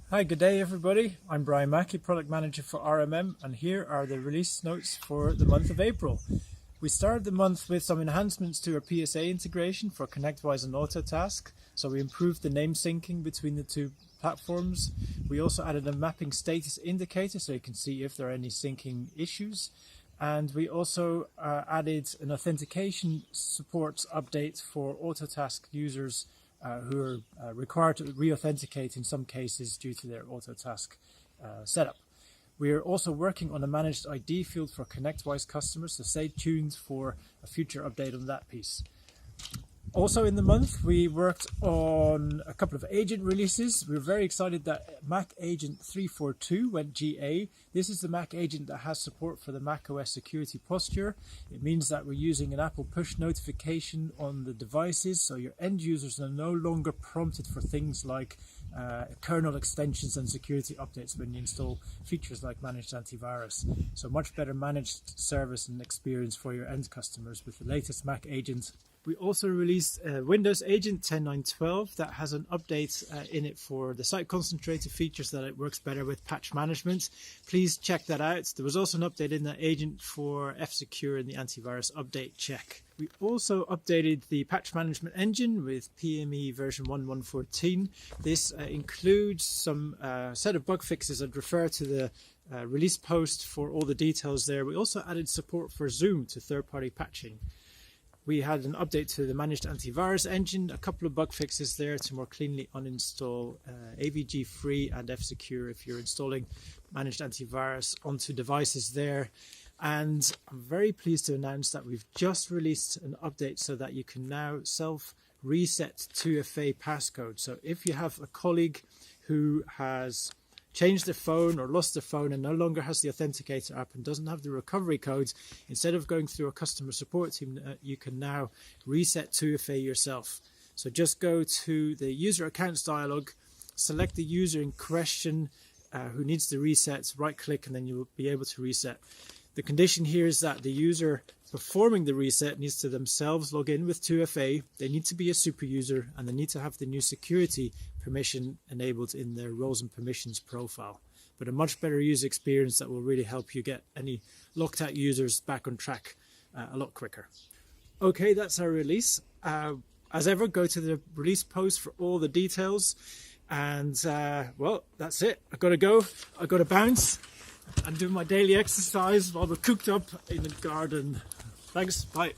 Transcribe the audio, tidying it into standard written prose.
Hi, good day everybody. I'm Brian Mackey, Product Manager for RMM, and here are the release notes for the month of April. We started the month with some enhancements to our Psa integration for ConnectWise and Autotask. So we improved the name syncing between the two platforms. We also added a mapping status indicator so you can see if there are any syncing issues. And we also added an authentication support update for Autotask users who are required to re-authenticate in some cases due to their Autotask setup. We are also working on a managed ID field for ConnectWise customers, so stay tuned for a future update on that piece. Also in the month, we worked on a couple of agent releases. We're very excited that Mac Agent 342 went GA. This is the Mac agent that has support for the macOS security posture. It means that we're using an Apple push notification on the devices, so your end users are no longer prompted for things like kernel extensions and security updates when you install features like managed antivirus. So much better managed service and experience for your end customers with the latest Mac agent. We also released Windows Agent 10.9.12 that has an update in it for the site concentrator features, that it works better with patch management. Please check that out. There was also an update in that agent for F-Secure and the antivirus update check. We also updated the patch management engine with PME version 1.1.14. This includes some set of bug fixes. I'd refer to the release post for all the details there. We also added support for Zoom to third-party patching. We had an update to the managed antivirus engine, a couple of bug fixes there to more cleanly uninstall AVG Free and F-Secure if you're installing managed antivirus onto devices there. And I'm very pleased to announce that we've just released an update so that you can now self-reset 2FA passcode. So if you have a colleague who has changed their phone or lost their phone and no longer has the authenticator app and doesn't have the recovery codes, instead of going through a customer support team, you can now reset 2FA yourself. So just go to the user accounts dialog, select the user in question who needs the reset, right click, and then you'll be able to reset. The condition here is that the user performing the reset needs to themselves log in with 2FA, they need to be a super user, and they need to have the new security permission enabled in their roles and permissions profile. But a much better user experience that will really help you get any locked out users back on track a lot quicker. Okay, that's our release. As ever, go to the release post for all the details. And well, that's it. I've got to go. I've got to bounce and do my daily exercise while we're cooked up in the garden. Thanks. Bye.